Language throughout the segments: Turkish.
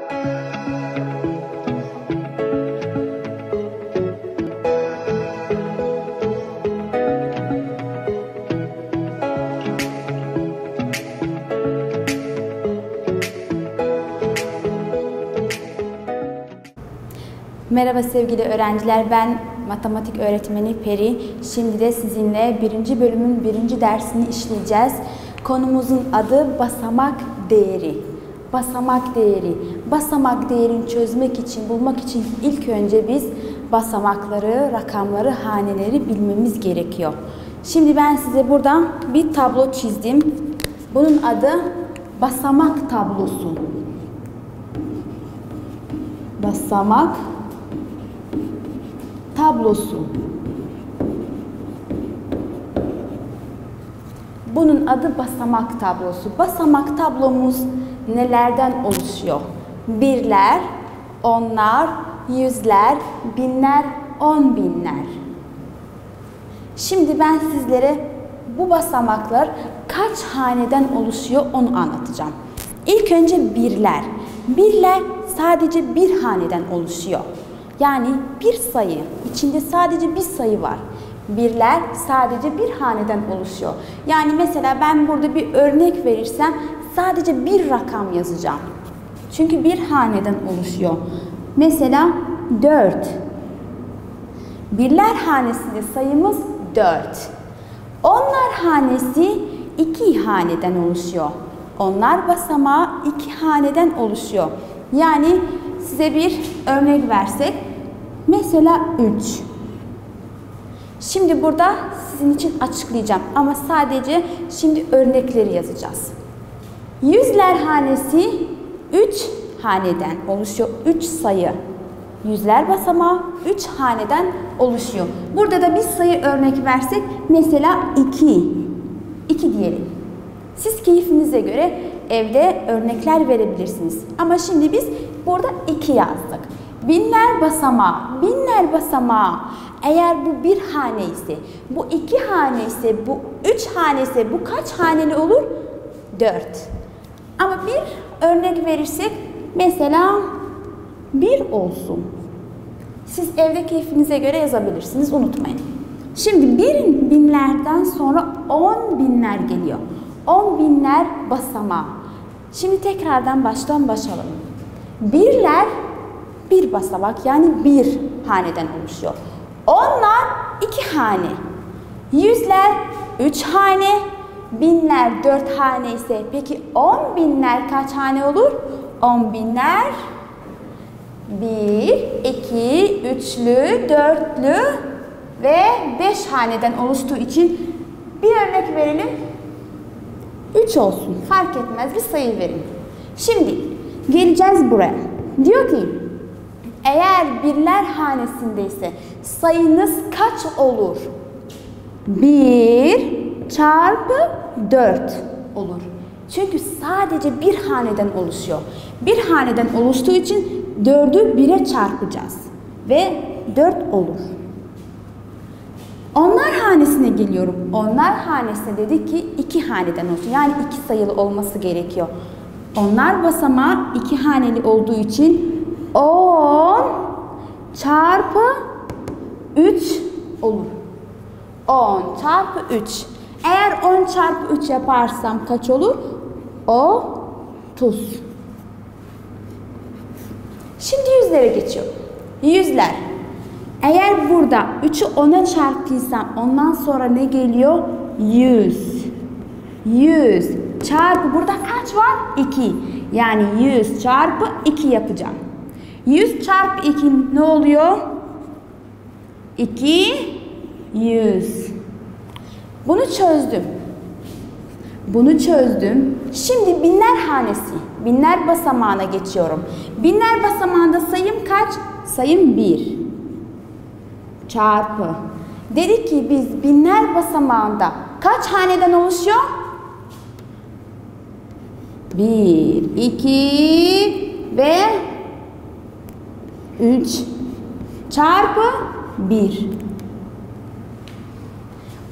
Merhaba sevgili öğrenciler, ben matematik öğretmeni Peri. Şimdi de sizinle 1. bölümün 1. dersini işleyeceğiz. Konumuzun adı basamak değeri. Basamak değeri. Basamak değerini çözmek için, bulmak için ilk önce biz basamakları, rakamları, haneleri bilmemiz gerekiyor. Şimdi ben size burada bir tablo çizdim. Bunun adı basamak tablosu. Basamak tablosu. Bunun adı basamak tablosu. Basamak tablomuz nelerden oluşuyor? Birler, onlar, yüzler, binler, 10 binler. Şimdi ben sizlere bu basamaklar kaç haneden oluşuyor onu anlatacağım. İlk önce birler. Birler sadece bir haneden oluşuyor. Yani bir sayı, içinde sadece bir sayı var. Birler sadece bir haneden oluşuyor. Yani mesela ben burada bir örnek verirsem sadece bir rakam yazacağım. Çünkü bir haneden oluşuyor. Mesela 4. Birler hanesinde sayımız 4. Onlar hanesi 2 haneden oluşuyor. Onlar basamağı 2 haneden oluşuyor. Yani size bir örnek versek, mesela 3. Şimdi burada sizin için açıklayacağım ama sadece şimdi örnekleri yazacağız. Yüzler hanesi 3 haneden oluşuyor. 3 sayı. Yüzler basamağı 3 haneden oluşuyor. Burada da bir sayı örnek versek, mesela 2. 2 diyelim. Siz keyfinize göre evde örnekler verebilirsiniz. Ama şimdi biz burada 2 yazdık. Binler basamağı, binler basamağı. Eğer bu bir hane ise, bu 2 hane ise, bu 3 hane ise bu kaç haneli olur? 4. Ama bir örnek verirsek, mesela 1 olsun. Siz evde keyfinize göre yazabilirsiniz, unutmayın. Şimdi binlerden sonra 10 binler geliyor. 10 binler basamağı. Şimdi tekrardan baştan başlayalım. Birler bir basamak, yani bir haneden oluşuyor. Onlar 2 hane. Yüzler 3 hane. Binler 4 hane ise peki 10 binler kaç hane olur? 10 binler 1, 2, 3'lü, 4'lü ve 5 haneden oluştuğu için bir örnek verelim. 3 olsun. Fark etmez. Bir sayı verin. Şimdi geleceğiz buraya. Diyor ki eğer birler hanesindeyse sayınız kaç olur? 1 çarpı 4 olur. Çünkü sadece bir haneden oluşuyor. Bir haneden oluştuğu için 4'ü 1'e çarpacağız. Ve 4 olur. Onlar hanesine geliyorum. Onlar hanesine dedik ki 2 haneden olsun. Yani 2 sayılı olması gerekiyor. Onlar basamağı 2 haneli olduğu için 10 çarpı 3 olur. 10 çarpı 3. Eğer 10 çarpı 3 yaparsam kaç olur? 30. Şimdi yüzlere geçiyorum. Yüzler. Eğer burada 3'ü 10'a çarptıysam ondan sonra ne geliyor? 100. 100 çarpı burada kaç var? 2. Yani 100 çarpı 2 yapacağım. 100 çarpı 2 ne oluyor? 200. Bunu çözdüm. Bunu çözdüm. Şimdi binler hanesi. Binler basamağına geçiyorum. Binler basamağında sayım kaç? Sayım 1. Çarpı. Dedik ki biz binler basamağında kaç haneden oluşuyor? 1, 2 ve 3 çarpı 1.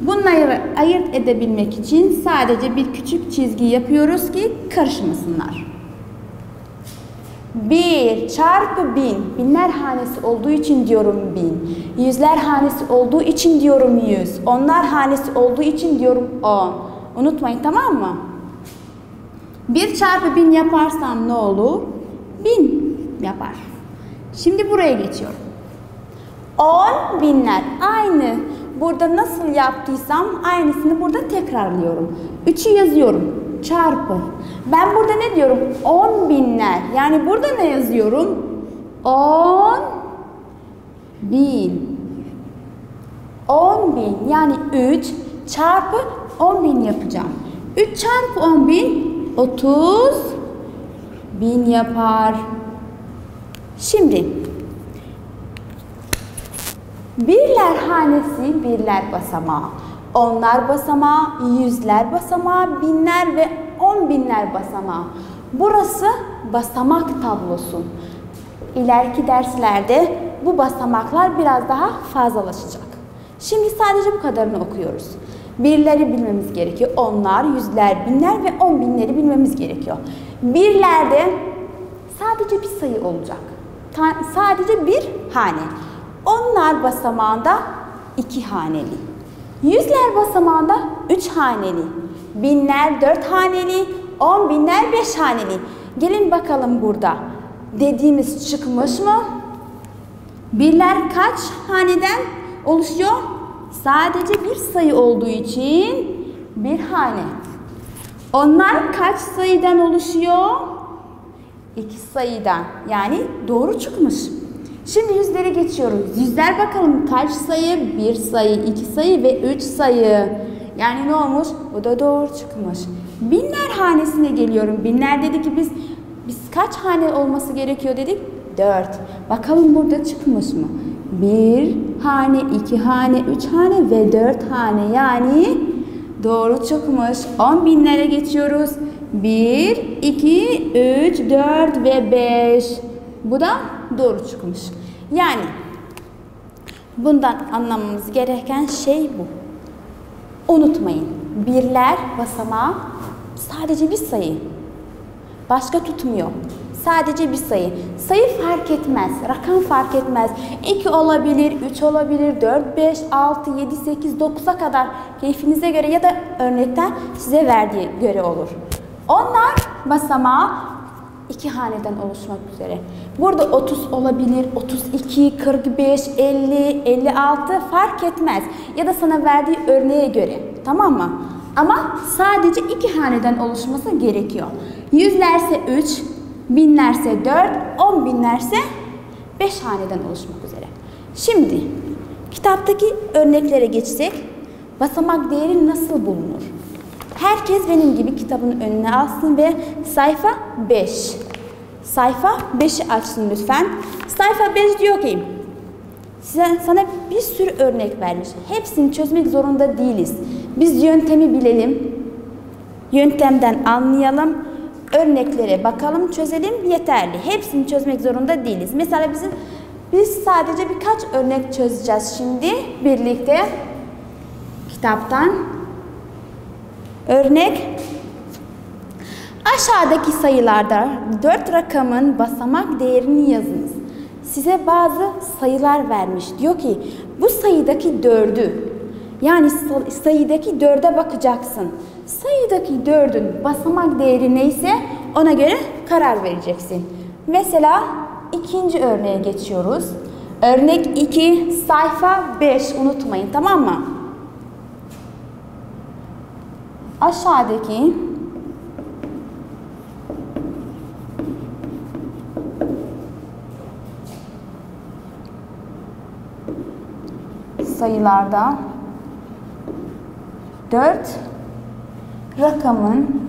Bunları ayırt edebilmek için sadece bir küçük çizgi yapıyoruz ki karışmasınlar. 1 çarpı 1000. Binler hanesi olduğu için diyorum 1000. Yüzler hanesi olduğu için diyorum 100. Onlar hanesi olduğu için diyorum 10. Unutmayın, tamam mı? 1 çarpı 1000 yaparsam ne olur? 1000 yapar. Şimdi buraya geçiyorum. 10 binler. Aynı. Burada nasıl yaptıysam aynısını burada tekrarlıyorum. 3'ü yazıyorum. Çarpı. Ben burada ne diyorum? 10 binler. Yani burada ne yazıyorum? 10 bin. 10 bin. Yani 3 çarpı 10 bin yapacağım. 3 çarpı 10 bin 30 bin yapar. Şimdi birler hanesi, birler basamağı, onlar basamağı, yüzler basamağı, binler ve 10 binler basamağı. Burası basamak tablosu. İleriki derslerde bu basamaklar biraz daha fazlalaşacak. Şimdi sadece bu kadarını okuyoruz. Birleri bilmemiz gerekiyor. Onlar, yüzler, binler ve 10 binleri bilmemiz gerekiyor. Birlerde sadece bir sayı olacak. Sadece bir hane. Onlar basamağında 2 haneli. Yüzler basamağında 3 haneli. Binler 4 haneli. 10 binler 5 haneli. Gelin bakalım burada. Dediğimiz çıkmış mı? Birler kaç haneden oluşuyor? Sadece bir sayı olduğu için bir hane. Onlar kaç sayıdan oluşuyor? 2 sayıdan. Yani doğru çıkmış. Şimdi yüzleri geçiyoruz. Yüzler bakalım kaç sayı? 1 sayı, 2 sayı ve 3 sayı. Yani ne olmuş? Bu da doğru çıkmış. Binler hanesine geliyorum. Binler dedik ki biz kaç hane olması gerekiyor dedik? 4. Bakalım burada çıkmış mı? 1 hane, 2 hane, 3 hane ve 4 hane. Yani doğru çıkmış. 10 binlere geçiyoruz. 1, 2, 3, 4 ve 5. Bu da doğru çıkmış. Yani bundan anlamamız gereken şey bu. Unutmayın. Birler basamağı sadece bir sayı. Başka tutmuyor. Sadece bir sayı. Sayı fark etmez. Rakam fark etmez. 2 olabilir, 3 olabilir, 4, 5, 6, 7, 8, 9'a kadar keyfinize göre ya da örnekten size verdiği göre olur. Onlar basamağı 2 haneden oluşmak üzere. Burada 30 olabilir, 32, 45, 50, 56 fark etmez. Ya da sana verdiği örneğe göre. Tamam mı? Ama sadece 2 haneden oluşması gerekiyor. Yüzlerse 3, binlerse 4, 10 binlerse 5 haneden oluşmak üzere. Şimdi kitaptaki örneklere geçsek basamak değeri nasıl bulunur? Herkes benim gibi kitabın önüne alsın ve sayfa 5. Sayfa 5'i açsın lütfen. Sayfa 5 diyor ki sana bir sürü örnek vermiş. Hepsini çözmek zorunda değiliz. Biz yöntemi bilelim. Yöntemden anlayalım. Örneklere bakalım, çözelim, yeterli. Hepsini çözmek zorunda değiliz. Mesela biz sadece birkaç örnek çözeceğiz şimdi birlikte kitaptan. Örnek. Aşağıdaki sayılarda 4 rakamın basamak değerini yazınız. Size bazı sayılar vermiş. Diyor ki bu sayıdaki 4'ü, yani sayıdaki 4'e bakacaksın. Sayıdaki 4'ün basamak değeri neyse ona göre karar vereceksin. Mesela ikinci örneğe geçiyoruz. Örnek 2, sayfa 5, unutmayın, tamam mı? Aşağıdaki sayılarda 4 rakamın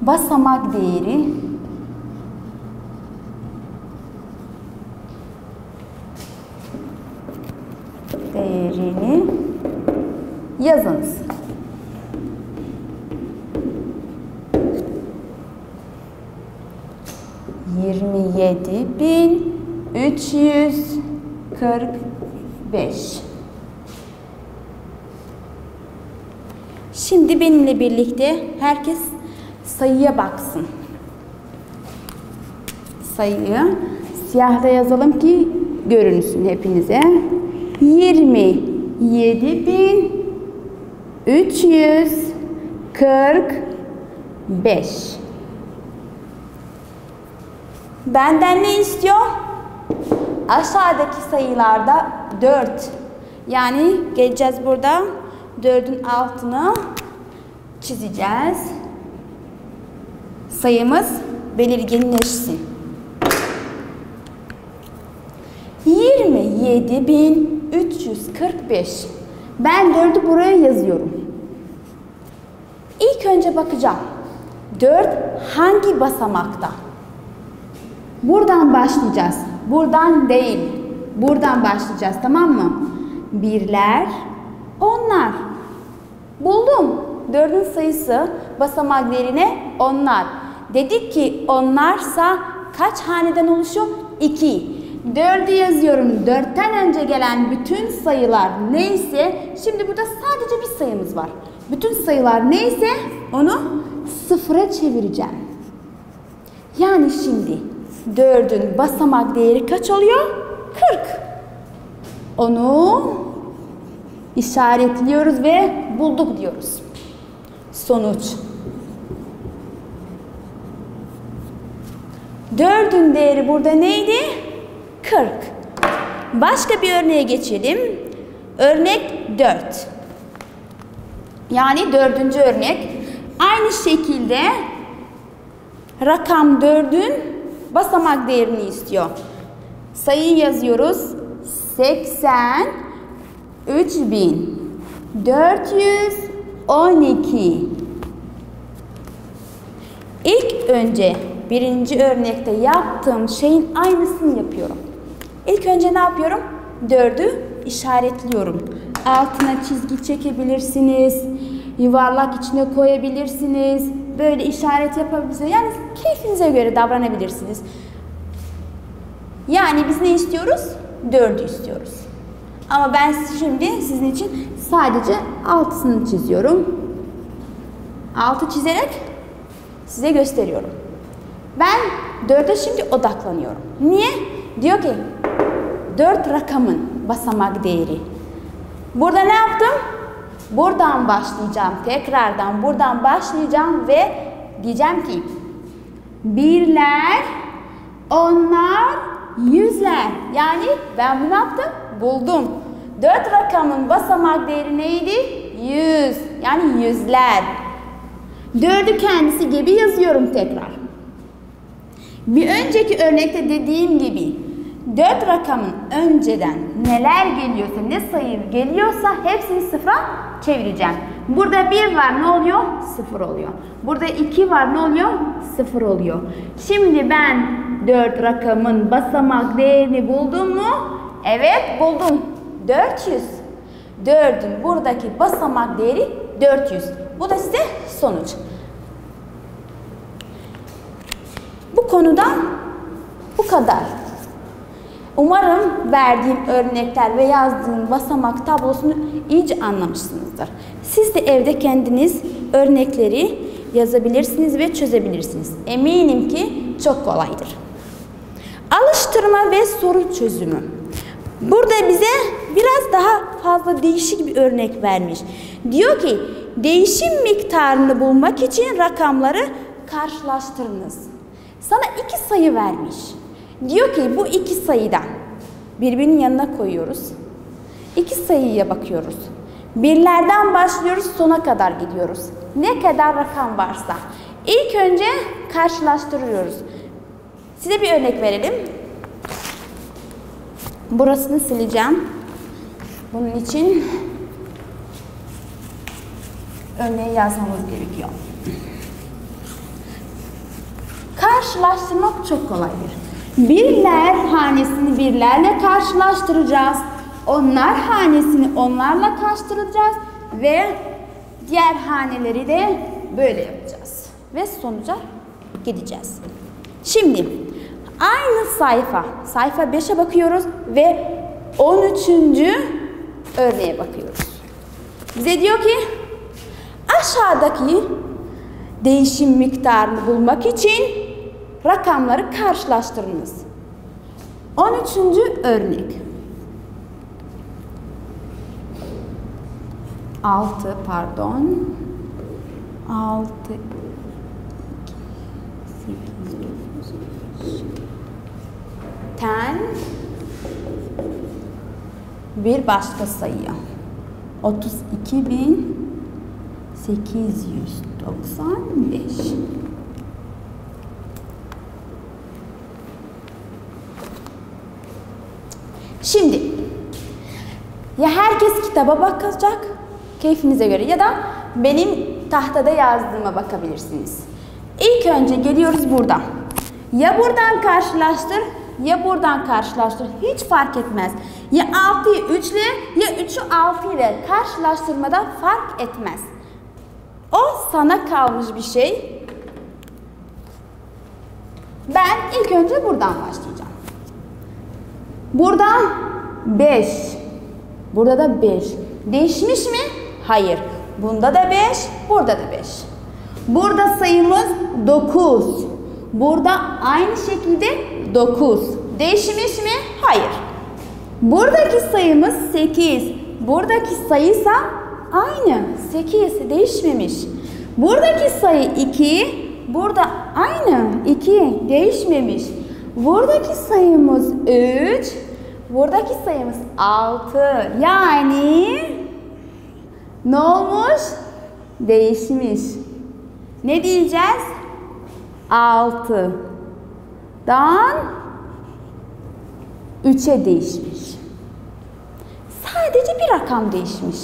basamak değerini yazınız. $27.345. Şimdi benimle birlikte herkes sayıya baksın. Sayıyı siyahla yazalım ki görünsün hepinize. 27.345. Benden ne istiyor? Aşağıdaki sayılarda 4. Yani geleceğiz burada 4'ün altını çizeceğiz. Sayımız belirginleşsin. 27.345. Ben 4'ü buraya yazıyorum. İlk önce bakacağım. 4 hangi basamakta? Buradan başlayacağız. Buradan değil. Buradan başlayacağız, tamam mı? Birler, onlar. Buldum. 4'ün sayısı basamak değerine onlar. Dedik ki onlarsa kaç haneden oluşuyor? 2. 4'ü yazıyorum. 4'ten önce gelen bütün sayılar neyse, şimdi burada sadece bir sayımız var. Bütün sayılar neyse onu sıfıra çevireceğim. Yani şimdi 4'ün basamak değeri kaç oluyor? 40. Onu işaretliyoruz ve bulduk diyoruz. Sonuç. 4'ün değeri burada neydi? 40. Başka bir örneğe geçelim. Örnek 4. Yani 4. örnek. Aynı şekilde rakam 4'ün basamak değerini istiyor. Sayıyı yazıyoruz. 83.412. İlk önce birinci örnekte yaptığım şeyin aynısını yapıyorum. İlk önce ne yapıyorum? 4'ü işaretliyorum. Altına çizgi çekebilirsiniz. Yuvarlak içine koyabilirsiniz. Böyle işaret yapabilirsiniz. Yani keyfinize göre davranabilirsiniz. Yani biz ne istiyoruz? 4'ü istiyoruz. Ama ben şimdi sizin için sadece altısını çiziyorum. Altı çizerek size gösteriyorum. Ben 4'e şimdi odaklanıyorum. Niye? Diyor ki 4 rakamın basamak değeri. Burada ne yaptım? Buradan başlayacağım. Tekrardan buradan başlayacağım ve diyeceğim ki birler, onlar, yüzler. Yani ben bunu yaptım, buldum. 4 rakamın basamak değeri neydi? 100. Yani yüzler. 4'ü kendisi gibi yazıyorum tekrar. Bir önceki örnekte dediğim gibi 4 rakamın önceden neler geliyorsa, ne sayı geliyorsa hepsini sıfıra çevireceğim. Burada 1 var, ne oluyor? 0 oluyor. Burada 2 var, ne oluyor? 0 oluyor. Şimdi ben 4 rakamın basamak değerini buldum mu? Evet, buldum. 400. 4'ün buradaki basamak değeri 400. Bu da size sonuç. Bu konuda bu kadar. Umarım verdiğim örnekler ve yazdığım basamak tablosunu iyice anlamışsınızdır. Siz de evde kendiniz örnekleri yazabilirsiniz ve çözebilirsiniz. Eminim ki çok kolaydır. Alıştırma ve soru çözümü. Burada bize biraz daha fazla değişik bir örnek vermiş. Diyor ki değişim miktarını bulmak için rakamları karşılaştırınız. Sana 2 sayı vermiş. Diyor ki bu 2 sayıdan birbirinin yanına koyuyoruz. 2 sayıya bakıyoruz. Birlerden başlıyoruz, sona kadar gidiyoruz. Ne kadar rakam varsa. İlk önce karşılaştırıyoruz. Size bir örnek verelim. Burasını sileceğim. Bunun için örneği yazmamız gerekiyor. Karşılaştırmak çok kolaydır. Birler hanesini birlerle karşılaştıracağız. Onlar hanesini onlarla karşılaştıracağız. Ve diğer haneleri de böyle yapacağız. Ve sonuca gideceğiz. Şimdi aynı sayfa 5'e bakıyoruz ve 13. örneğe bakıyoruz. Bize diyor ki aşağıdaki Değişim miktarını bulmak için rakamları karşılaştırınız. 13. örnek. 6 ten bir başka sayı 32.895. Şimdi ya herkes kitaba bakacak keyfinize göre ya da benim tahtada yazdığıma bakabilirsiniz. İlk önce geliyoruz buradan. Ya buradan karşılaştır ya buradan karşılaştır. Hiç fark etmez. Ya 6'yı 3 ile ya 3'ü 6 ile karşılaştırmada fark etmez. O sana kalmış bir şey. Ben ilk önce buradan başlayacağım. Buradan 5. Burada da 5. Değişmiş mi? Hayır. Bunda da 5, burada da 5. Burada sayımız 9. Burada aynı şekilde 9. Değişmiş mi? Hayır. Buradaki sayımız 8. Buradaki sayıysa aynı. 8 değişmemiş. Buradaki sayı 2. Burada aynı. 2 değişmemiş. Buradaki sayımız 3. Buradaki sayımız 6. Yani ne olmuş? Değişmiş. Ne diyeceğiz? 6'dan 3'e değişmiş. Sadece bir rakam değişmiş.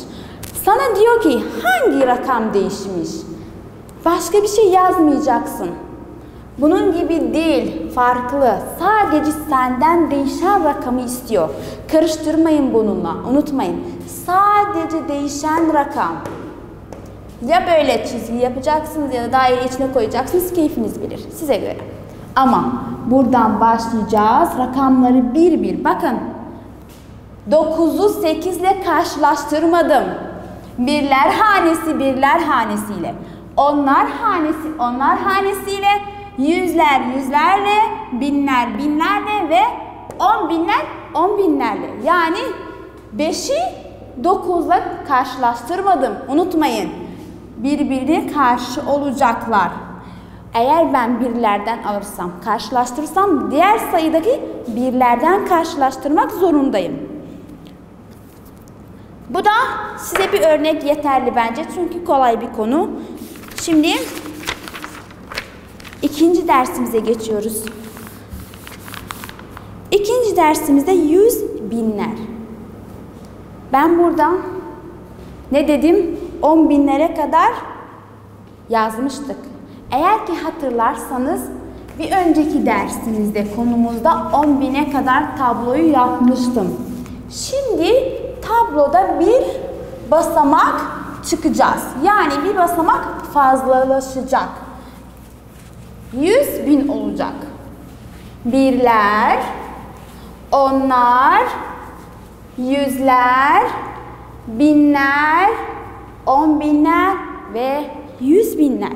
Sana diyor ki hangi rakam değişmiş? Başka bir şey yazmayacaksın. Bunun gibi değil, farklı. Sadece senden değişen rakamı istiyor. Karıştırmayın bununla, unutmayın. Sadece değişen rakam. Ya böyle çizgi yapacaksınız ya da daire içine koyacaksınız, keyfiniz bilir, size göre. Ama buradan başlayacağız, rakamları bir bir. Bakın, 9'u 8 ile karşılaştırmadım. Birler hanesi birler hanesiyle. Onlar hanesi onlar hanesiyle. Yüzler yüzlerle, binler binlerle ve 10 binler 10 binlerle. Yani 5'i 9'la karşılaştırmadım. Unutmayın. Birbirine karşı olacaklar. Eğer ben birlerden alırsam, karşılaştırırsam diğer sayıdaki birlerden karşılaştırmak zorundayım. Bu da size bir örnek yeterli bence. Çünkü kolay bir konu. Şimdi ikinci dersimize geçiyoruz. İkinci dersimizde 100 binler. Ben burada ne dedim? 10 binlere kadar yazmıştık. Eğer ki hatırlarsanız bir önceki dersimizde konumuzda 10 bine kadar tabloyu yapmıştım. Şimdi tabloda bir basamak çıkacağız. Yani bir basamak fazlalaşacak. 100 bin olacak. Birler, onlar, yüzler, binler, 10 binler ve 100 binler.